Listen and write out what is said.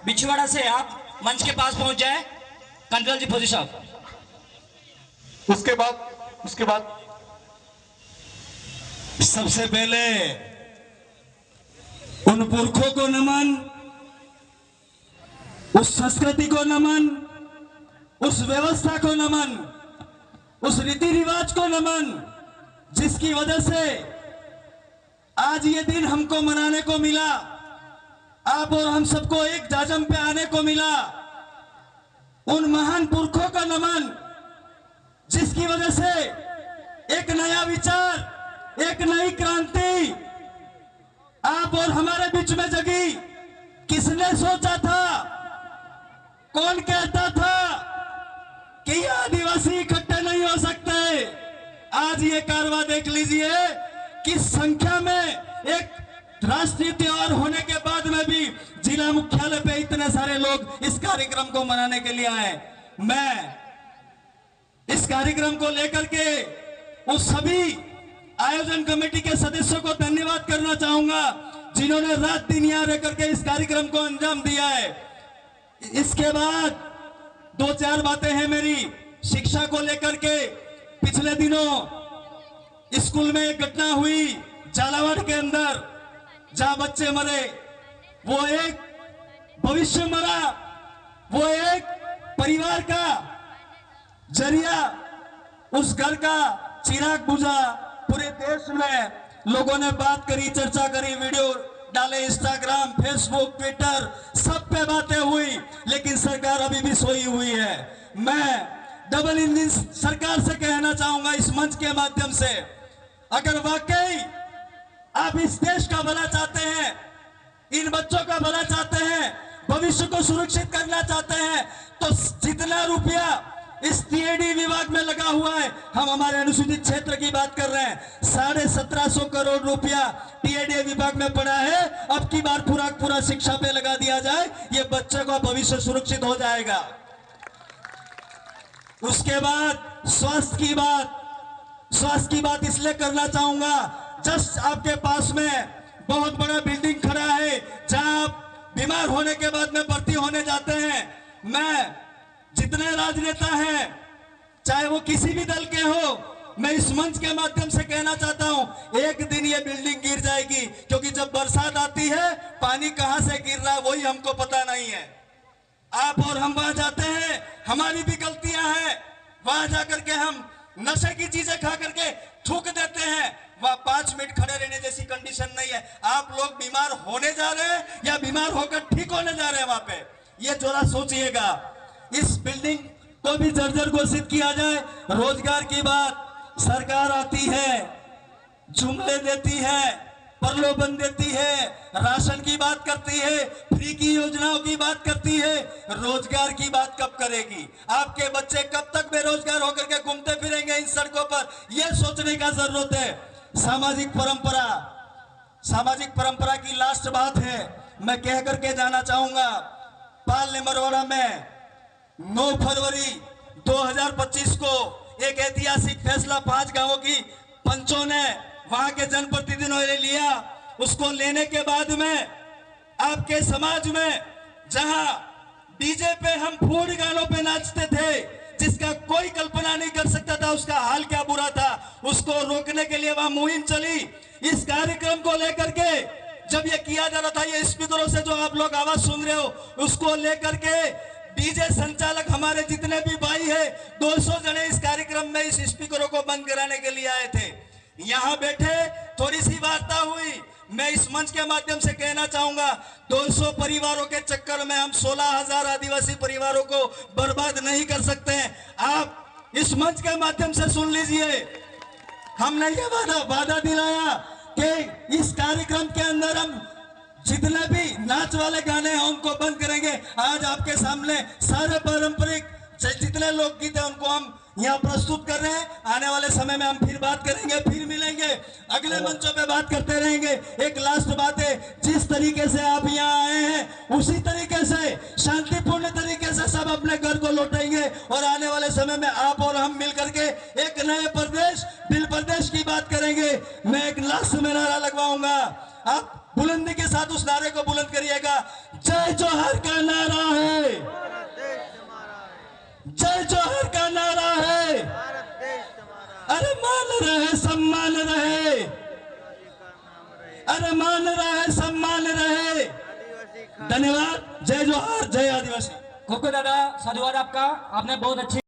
बिछवाड़ा से आप मंच के पास पहुंच जाए। कंट्रोल जी पोजीशन। उसके बाद सबसे पहले उन पुरखों को नमन, उस संस्कृति को नमन, उस व्यवस्था को नमन, उस रीति रिवाज को नमन, जिसकी वजह से आज ये दिन हमको मनाने को मिला, आप और हम सबको एक जाजम पे आने को मिला। उन महान पुरखों का नमन जिसकी वजह से एक नया विचार, एक नई क्रांति आप और हमारे बीच में जगी। किसने सोचा था, कौन कहता था कि ये आदिवासी इकट्ठे नहीं हो सकते। आज ये कारवां देख लीजिए किस संख्या में, एक राष्ट्रीय त्योहार होने के बाद में भी जिला मुख्यालय पे इतने सारे लोग इस कार्यक्रम को मनाने के लिए आए। मैं इस कार्यक्रम को लेकर के उस सभी आयोजन कमेटी के सदस्यों को धन्यवाद करना चाहूंगा जिन्होंने रात दिन यहाँ रह करके इस कार्यक्रम को अंजाम दिया है। इसके बाद दो चार बातें हैं मेरी शिक्षा को लेकर के। पिछले दिनों स्कूल में एक घटना हुई झालावाड़ के अंदर, जहां बच्चे मरे। वो एक भविष्य मरा, वो एक परिवार का जरिया, उस घर का चिराग बुझा। पूरे देश में लोगों ने बात करी, चर्चा करी, वीडियो डाले, इंस्टाग्राम, फेसबुक, ट्विटर, सब पे बातें हुई, लेकिन सरकार अभी भी सोई हुई है। मैं डबल इंजन सरकार से कहना चाहूंगा इस मंच के माध्यम से, अगर वाकई आप इस देश का भला चाहते हैं, इन बच्चों का भला चाहते हैं, भविष्य को सुरक्षित करना चाहते हैं, तो जितना रुपया इस टीएडी विभाग में लगा हुआ है, हम हमारे अनुसूचित क्षेत्र की बात कर रहे हैं, 1750 करोड़ रुपया टीएडी विभाग में पड़ा है। अब की बार पूरा शिक्षा पे लगा दिया जाए, ये बच्चे का भविष्य सुरक्षित हो जाएगा। उसके बाद स्वास्थ्य की बात इसलिए करना चाहूंगा, जस्ट आपके पास में बहुत बड़ा बिल्डिंग खड़ा है जहां आप बीमार होने के बाद में भर्ती होने जाते हैं। मैं जितने राजनेता हैं, चाहे वो किसी भी दल के हो, मैं इस मंच के माध्यम से कहना चाहता हूं, एक दिन ये बिल्डिंग गिर जाएगी, क्योंकि जब बरसात आती है पानी कहां से गिर रहा है वही हमको पता नहीं है। आप और हम वहां जाते हैं, हमारी भी गलतियां हैं, वहां जाकर के हम नशे की चीजें खा करके थूक देते हैं, वहां 5 मिनट खड़े रहने जैसी कंडीशन नहीं है। आप लोग बीमार होने जा रहे हैं या बीमार होकर ठीक होने जा रहे हैं वहां पे, ये जरा सोचिएगा। इस बिल्डिंग को भी जर्जर घोषित किया जाए। रोजगार की बात, सरकार आती है, जुमले देती है, प्रलोभन देती है, राशन की बात करती है, फ्री की योजनाओं की बात करती है, रोजगार की बात कब करेगी? आपके बच्चे कब तक बेरोजगार होकर के घूमते फिरेंगे इन सड़कों पर? यह सोचने का जरूरत है। सामाजिक परंपरा की लास्ट बात है, मैं कह करके जाना चाहूंगा। पाल मरवाड़ा में 9 फरवरी 2025 को एक ऐतिहासिक फैसला 5 गांवों की पंचों ने, वहां के जनप्रतिनिधियों ने लिया। उसको लेने के बाद में आपके समाज में जहां डीजे पे हम फूड गानों पे नाचते थे, जिसका कोई कल्पना नहीं कर सकता था उसका हाल क्या बुरा था, उसको रोकने के लिए वहां मुहिम चली। इस कार्यक्रम को लेकर के जब ये किया जा रहा था, ये स्पीकरों से जो आप लोग आवाज सुन रहे हो, उसको लेकर के डीजे संचालक हमारे जितने भी भाई है, 200 जने इस कार्यक्रम में इस स्पीकरों को बंद कराने के लिए आए थे। यहां बैठे थोड़ी सी वार्ता हुई। मैं इस मंच के माध्यम से कहना चाहूंगा, 200 परिवारों के चक्कर में हम 16,000 आदिवासी परिवारों को बर्बाद नहीं कर सकते हैं। आप इस मंच के माध्यम से सुन लीजिए, हमने ये वादा दिलाया कि इस कार्यक्रम के अंदर हम जितने भी नाच वाले गाने हैं उनको बंद करेंगे। आज आपके सामने सारे पारंपरिक जितने लोकगीत हैं उनको हम यहाँ प्रस्तुत कर रहे हैं। आने वाले समय में हम फिर बात करेंगे, फिर मिलेंगे, अगले मंचों पे बात करते रहेंगे। एक लास्ट बात है, जिस तरीके से आप यहाँ आए हैं उसी तरीके से शांतिपूर्ण तरीके से सब अपने घर को लौटेंगे और आने वाले समय में आप और हम मिलकर के एक नए प्रदेश, दिल प्रदेश की बात करेंगे। मैं एक लास्ट में नारा लगवाऊंगा, आप बुलंदी के साथ उस नारे को बुलंद करिएगा, जय जय जोहर का नारा है, जय जोहर का नारा है। अरे मान रहे सम्मान रहे, अरे मान रहे सम्मान रहे। धन्यवाद। जय जोहर, जय आदिवासी। कोको दादा, साधुवाद आपका, आपने बहुत अच्छी